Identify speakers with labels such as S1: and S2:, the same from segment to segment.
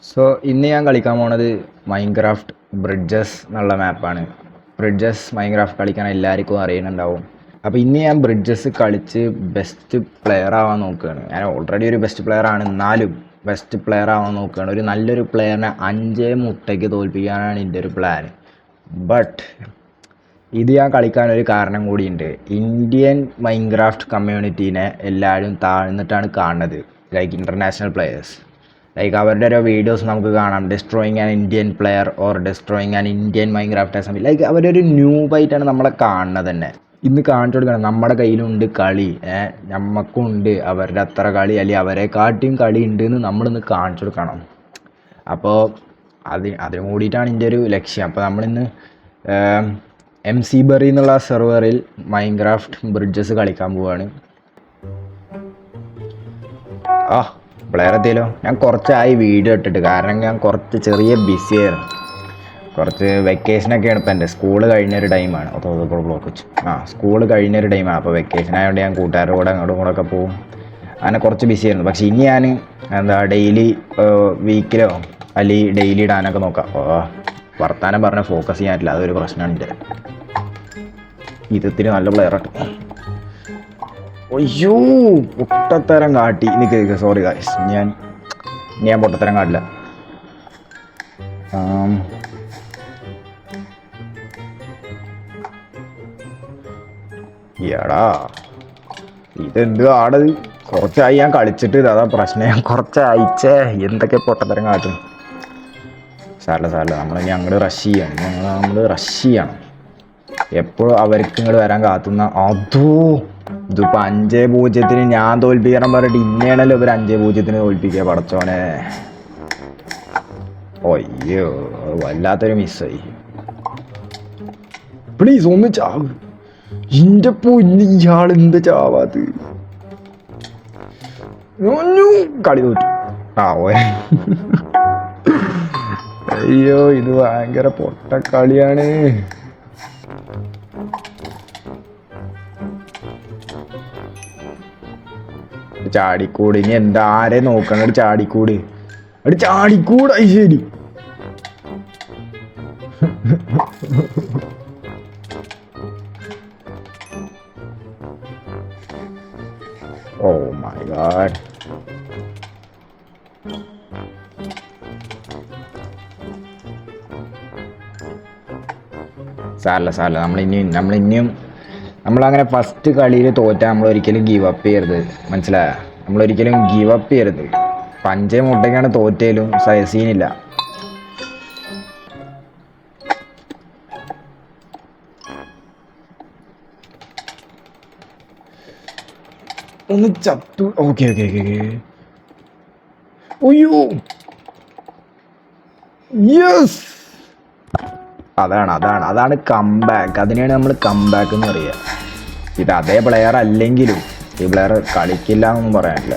S1: So ഇന്ന് ഞാൻ കളിക്കാൻ പോണത് മൈൻക്രാഫ്റ്റ് ബ്രിഡ്ജസ് എന്നുള്ള മാപ്പാണ്. ബ്രിഡ്ജസ് മൈൻക്രാഫ്റ്റ് കളിക്കാൻ എല്ലാവർക്കും അറിയുന്നുണ്ടാവും. അപ്പോൾ ഇന്ന് ഞാൻ ബ്രിഡ്ജസ് കളിച്ച് ബെസ്റ്റ് പ്ലെയർ ആവാൻ നോക്കുകയാണ്. ഞാൻ ഓൾറെഡി ഒരു ബെസ്റ്റ് പ്ലെയർ ആണ്, എന്നാലും ബെസ്റ്റ് പ്ലെയർ ആവാൻ നോക്കുകയാണ്. ഒരു നല്ലൊരു പ്ലെയറിനെ 5 മുട്ടയ്ക്ക് തോൽപ്പിക്കാനാണ് എൻ്റെ ഒരു പ്ലാൻ. ബട്ട് ഇത് ഞാൻ കളിക്കാനൊരു കാരണം കൂടിയുണ്ട്. ഇന്ത്യൻ മൈൻക്രാഫ്റ്റ് കമ്മ്യൂണിറ്റീനെ എല്ലാവരും താഴ്ന്നിട്ടാണ് കാണുന്നത്, ലൈക്ക് ഇൻ്റർനാഷണൽ പ്ലെയേഴ്സ്. ലൈക്ക് അവരുടെ ഓരോ വീഡിയോസ് നമുക്ക് കാണാം, destroying an Indian player or destroying an Indian Minecraft as like അവരൊരു ന്യൂബായിട്ടാണ് നമ്മളെ കാണുന്നത് തന്നെ. ഇന്ന് കാണിച്ചു കൊടുക്കണം നമ്മുടെ കയ്യിലുണ്ട് കളി, നമുക്കുണ്ട് അവരുടെ അത്ര കളി, അല്ലെങ്കിൽ അവരെക്കാട്ടിയും കളി ഉണ്ട് എന്ന് നമ്മളിന്ന് കാണിച്ചു കൊടുക്കണം. അപ്പോൾ അതിന് കൂടിയിട്ടാണ് എൻ്റെ ഒരു ലക്ഷ്യം. അപ്പോൾ നമ്മളിന്ന് MC ബറി എന്നുള്ള സെർവറിൽ മൈൻക്രാഫ്റ്റ് ബ്രിഡ്ജസ് കളിക്കാൻ പോവാണ്. പ്ലെയർ എത്തിയല്ലോ. ഞാൻ കുറച്ചായി വീഡിയോ ഇട്ടിട്ട്, കാരണം ഞാൻ കുറച്ച് ചെറിയ ബിസിയായിരുന്നു. കുറച്ച് വെക്കേഷനൊക്കെയാണ് ഇപ്പം എൻ്റെ. സ്കൂള് കഴിഞ്ഞൊരു ടൈമാണ്. ബ്ലോക്ക് വെച്ചു. സ്കൂള് കഴിഞ്ഞൊരു ടൈമാണ്. അപ്പോൾ വെക്കേഷൻ ആയതുകൊണ്ട് ഞാൻ കൂട്ടുകാരുടെ കൂടെ അങ്ങോട്ടും കൂടെ ഒക്കെ പോകും. അങ്ങനെ കുറച്ച് ബിസിയായിരുന്നു. പക്ഷേ ഇനി ഞാൻ ഡെയിലി വീക്കിലോ അല്ലെങ്കിൽ ഡെയിലി ഇടാനൊക്കെ നോക്കാം. വർത്താനം പറഞ്ഞാൽ ഫോക്കസ് ചെയ്യാൻ പറ്റില്ല, അതൊരു പ്രശ്നമാണ് എൻ്റെ. ഇത്തിരി നല്ല പ്ലെയറാണ്. അയ്യോ പൊട്ടത്തരം കാട്ടി. നിൽക്കുക, സോറി ഗായ്സ്, ഞാൻ പൊട്ടത്തരം കാട്ടില്ല. എടാ ഇതെന്ത് ആടത്? കുറച്ചായി ഞാൻ കളിച്ചിട്ട്, അതാ പ്രശ്നം. ഞാൻ കുറച്ചായിച്ചേ എന്തൊക്കെ പൊട്ടത്തരം കാട്ടും. സാരല്ല, നമ്മളിനി അങ്ങോട്ട് റഷ് ചെയ്യണം. നമ്മൾ റഷ് ചെയ്യണം. എപ്പോഴും അവർക്ക് ഇങ്ങോട്ട് വരാൻ കാത്തുന്ന. ഇതിപ്പോൾ 5-0 ഞാൻ തോൽപ്പിക്കണം പറഞ്ഞിട്ട് ഇന്നേണല്ലോ ഇവർ 5-0 തോൽപ്പിക്കുക. പടച്ചോനെ, അയ്യോ വല്ലാത്തൊരു മിസ്സായി. പ്ലീസ് ഒന്ന് ചാവ്. ഇന്റെ പൊന്ന്, ഇയാൾ എന്താ ചാവാത്? കളി തോറ്റു. അയ്യോ ഇത് ഭയങ്കര പൊട്ടക്കളിയാണ്. ചാടിക്കൂട്. ഇനി എന്താ ആരെ നോക്കണം? ചാടിക്കൂട്. അത് ശരി. Oh my god. സാരല്ല, നമ്മളങ്ങനെ ഫസ്റ്റ് കളിയിൽ തോറ്റാൽ നമ്മളൊരിക്കലും ഗീവ് അപ്പ് ചെയ്യരുത്, മനസ്സിലായ? നമ്മളൊരിക്കലും ഗീവ് അപ്പ് ചെയ്യരുത്. 5 മുട്ടയ്ക്കാണ് തോറ്റേലും സീനില്ല. ഒന്ന് ചത്തു. ഓക്കെ. അയ്യോ യെസ്, അതാണ് കംബാക്ക്. അതിനെയാണ് നമ്മൾ കംബാക്ക് എന്ന് പറയുക. ഇത് അതേ പ്ലെയർ അല്ലെങ്കിലും ഈ പ്ലെയർ കളിക്കില്ല എന്നൊന്നും പറയാനില്ല.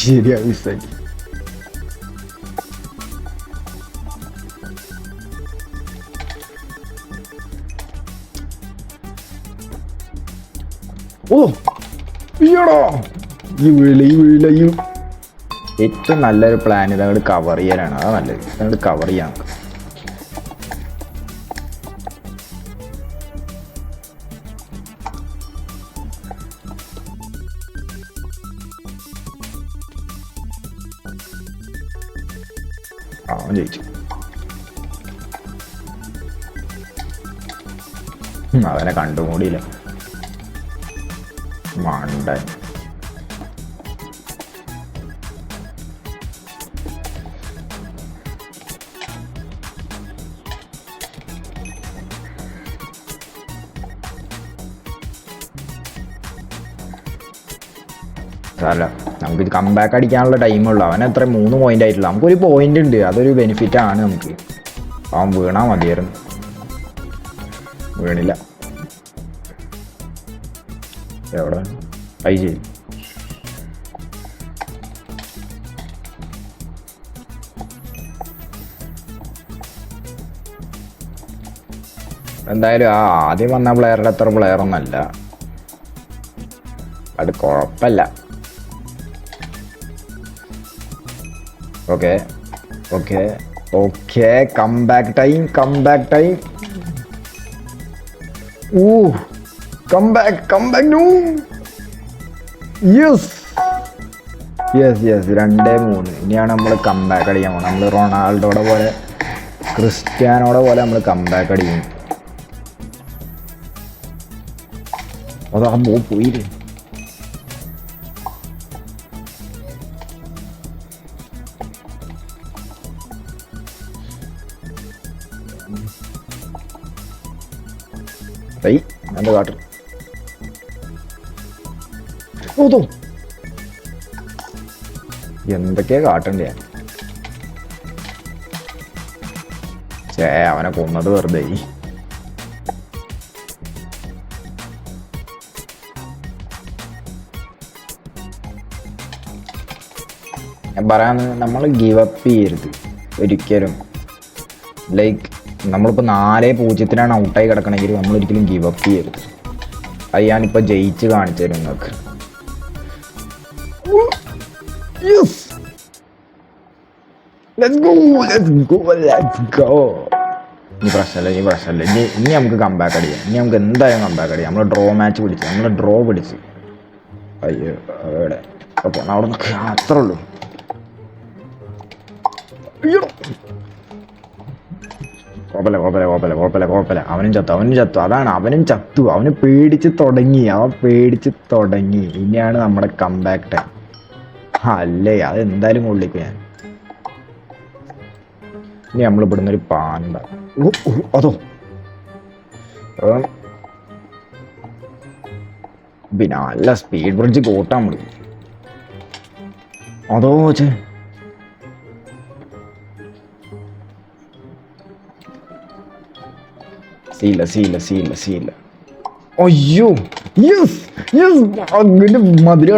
S1: ശരിയാ മിസ്സായി. ഏറ്റവും നല്ലൊരു പ്ലാൻ ഇതങ്ങോട്ട് കവർ ചെയ്യാനാണ്. അതാ നല്ലത്. ഇതങ്ങോട്ട് കവർ ചെയ്യാൻ. അവൻ ജയിച്ചു. അവനെ കണ്ടുകൂടിയില്ല, മണ്ടൻ. അല്ല, നമുക്കിത് കംബാക്ക് അടിക്കാനുള്ള ടൈമുള്ളൂ. അവൻ എത്ര 3 പോയിന്റ് ആയിട്ടുള്ളൂ. നമുക്കൊരു പോയിന്റ് ഉണ്ട്, അതൊരു ബെനിഫിറ്റാണ് നമുക്ക്. അവൻ വീണാൽ മതിയായിരുന്നു. വീണില്ല. എവിടെ അത് ശരി. എന്തായാലും ആ ആദ്യം വന്ന പ്ലെയറുടെ അത്ര പ്ലെയർ ഒന്നല്ല, അത് കുഴപ്പമില്ല. Okay okay okay, come back time, come back time. Oh come back no. Yes yes yes, 2-3. ഇനിയാണ് നമ്മൾ കം ബാക്ക് അടിക്കാൻ പോകണം. നമ്മൾ റൊണാൾഡോടെ പോലെ, ക്രിസ്ത്യാനോടെ പോലെ നമ്മൾ കം ബാക്ക് അടിക്കും. അതാ പോയില്ലേ. എന്താ കാട്ടും. ഓതോ എന്തൊക്കെയാ കാട്ടണ്ടേ. അവനെ കൊന്നത് വെറുതെ. ഞാൻ പറയാന്ന്, നമ്മൾ ഗിവ് അപ്പ് ചെയ്യരുത് ഒരിക്കലും. ലൈക്ക് നമ്മളിപ്പോൾ 4-0 ഔട്ടായി കിടക്കണമെങ്കിൽ നമ്മളൊരിക്കലും ഗിവ് അപ്പ് ചെയ്യരുത്. അത് ഞാനിപ്പോൾ ജയിച്ച് കാണിച്ചു തരും നിങ്ങൾക്ക്. ഇനി പ്രശ്നമില്ല. ഇനി നമുക്ക് കംബാക്ക് അടിക്കാം. ഇനി നമുക്ക് എന്തായാലും കംബാക്ക് അടിക്കാം. നമ്മൾ ഡ്രോ മാച്ച് പിടിച്ചു, നമ്മൾ ഡ്രോ പിടിച്ചു. അയ്യോ അവിടെ അപ്പോൾ അവിടെ നിൽക്കുക, അത്രേ ഉള്ളൂ. അയ്യോ കുഴപ്പമില്ല. അവനും ചത്തു. അതാണ്, അവനും ചത്തു. അവന് പേടിച്ച് തുടങ്ങി. ഇനിയാണ് നമ്മുടെ കംബാക്ക് ടൈം. അല്ലേ അതെന്തായാലും കൊള്ളിക്കും ഞാൻ. ഇനി നമ്മൾ ഇവിടുന്ന് ഒരു പാണ്ട. അതോ പിന്നെ നല്ല സ്പീഡ് ബ്രിഡ്ജ് കൂട്ടാൻ മതി. അതോ സീല. അയ്യോ എന്റെ മതിൽ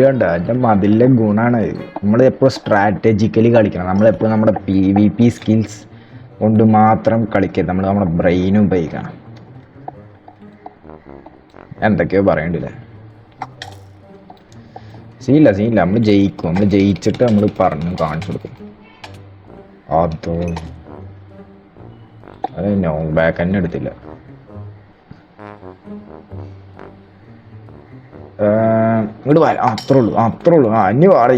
S1: കണ്ട. എന്റെ മതിലിലെ ഗുണാണ്. നമ്മൾ എപ്പോഴും സ്ട്രാറ്റജിക്കലി കളിക്കണം. നമ്മളെപ്പോഴും നമ്മുടെ PvP സ്കിൽസ് കൊണ്ട് മാത്രം കളിക്കരുത്. നമ്മൾ നമ്മുടെ ബ്രെയിനും ഉപയോഗിക്കണം. എന്തൊക്കെയോ പറയണ്ടില്ലേ. സീല നമ്മൾ ജയിക്കും. നമ്മൾ ജയിച്ചിട്ട് നമ്മൾ പറഞ്ഞു കാണിച്ചു കൊടുക്കും. അതോ അത് നോ ബാക്ക് തന്നെ എടുത്തില്ല. ഇങ്ങോട്ട് വരാം. അത്രേ ഉള്ളൂ. ഇനി വാടേ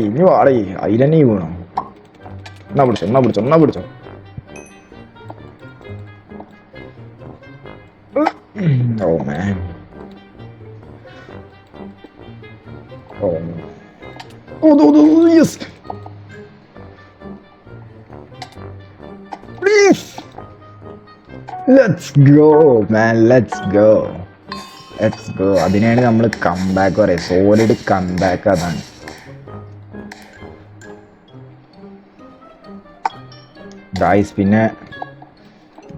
S1: അതിലെന്നെ വീണോ. എന്നാ പിടിച്ചോ. Oh man. Yes please. Let's go. അതിനാണ് നമ്മൾ കംബാക്ക് പറയുക. Solid comeback. അതാണ് ഗായ്സ്. പിന്നെ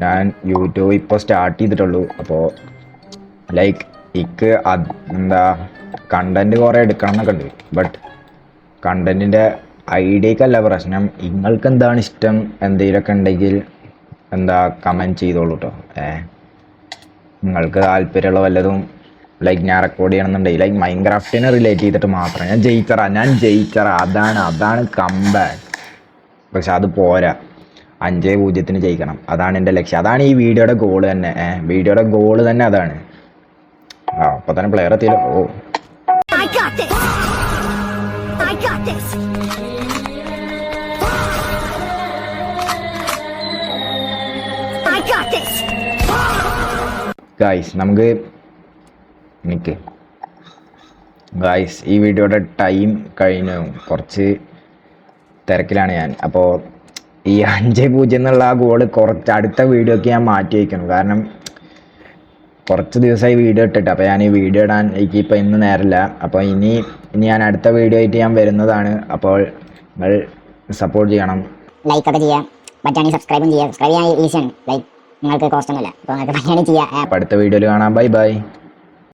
S1: ഞാൻ യൂട്യൂബ് ഇപ്പോൾ സ്റ്റാർട്ട് ചെയ്തിട്ടുള്ളൂ. അപ്പോൾ ലൈക്ക് എനിക്ക് എന്താ കണ്ടന്റ് കുറേ എടുക്കണം എന്നൊക്കെ ഉണ്ട്. ബട്ട് കണ്ടന്റിൻ്റെ ഐഡിയക്കല്ല പ്രശ്നം. നിങ്ങൾക്ക് എന്താണ് ഇഷ്ടം, എന്തെങ്കിലുമൊക്കെ ഉണ്ടെങ്കിൽ എന്താ കമൻറ്റ് ചെയ്തോളൂ കേട്ടോ. നിങ്ങൾക്ക് താല്പര്യമുള്ള വല്ലതും ലൈക്ക് ഞാൻ റെക്കോർഡ് ചെയ്യണമെന്നുണ്ടെങ്കിൽ ലൈക്ക് മൈൻക്രാഫ്റ്റിനെ റിലേറ്റ് ചെയ്തിട്ട് മാത്രം. ഞാൻ ജയിച്ചറ. അതാണ് കംബാക്ക്. പക്ഷെ അത് പോരാ. 5-0 ജയിക്കണം. അതാണ് എൻ്റെ ലക്ഷ്യം. അതാണ് ഈ വീഡിയോയുടെ ഗോള് തന്നെ. വീഡിയോയുടെ ഗോള് തന്നെ അതാണ്. അപ്പോൾ തന്നെ പ്ലെയർ എത്തിയല്ലോ. ഓ ഗായ്സ് നമുക്ക് ഗായ്സ് ഈ വീഡിയോയുടെ ടൈം കഴിഞ്ഞു. കുറച്ച് തിരക്കിലാണ് ഞാൻ. അപ്പോൾ ഈ 5-0 എന്നുള്ള ആ ഗോള് കുറച്ച് അടുത്ത വീഡിയോക്ക് ഞാൻ മാറ്റി വയ്ക്കണം. കാരണം കുറച്ച് ദിവസമായി വീഡിയോ ഇട്ടിട്ട്. അപ്പോൾ ഞാൻ ഈ വീഡിയോ ഇടാൻ എനിക്കിപ്പോൾ ഇന്ന് നേരമില്ല. അപ്പോൾ ഇനി ഞാൻ അടുത്ത വീഡിയോ ആയിട്ട് ഞാൻ വരുന്നതാണ്. അപ്പോൾ നിങ്ങൾ സപ്പോർട്ട് ചെയ്യണം.
S2: ലൈക്ക് ഒക്കെ ചെയ്യാം. പറ്റുകയാണെങ്കിൽ സബ്സ്ക്രൈബും ചെയ്യാം. സബ്സ്ക്രൈബ് ചെയ്യാൻ ഈസിയാണ്. ലൈക്ക് നിങ്ങൾക്ക് കോസ്റ്റ് ഒന്നുമില്ല. അപ്പോൾ നിങ്ങൾക്ക് പറ്റുകയാണെങ്കിൽ ചെയ്യാം.
S1: അടുത്ത വീഡിയോയിൽ കാണാം. ബൈ.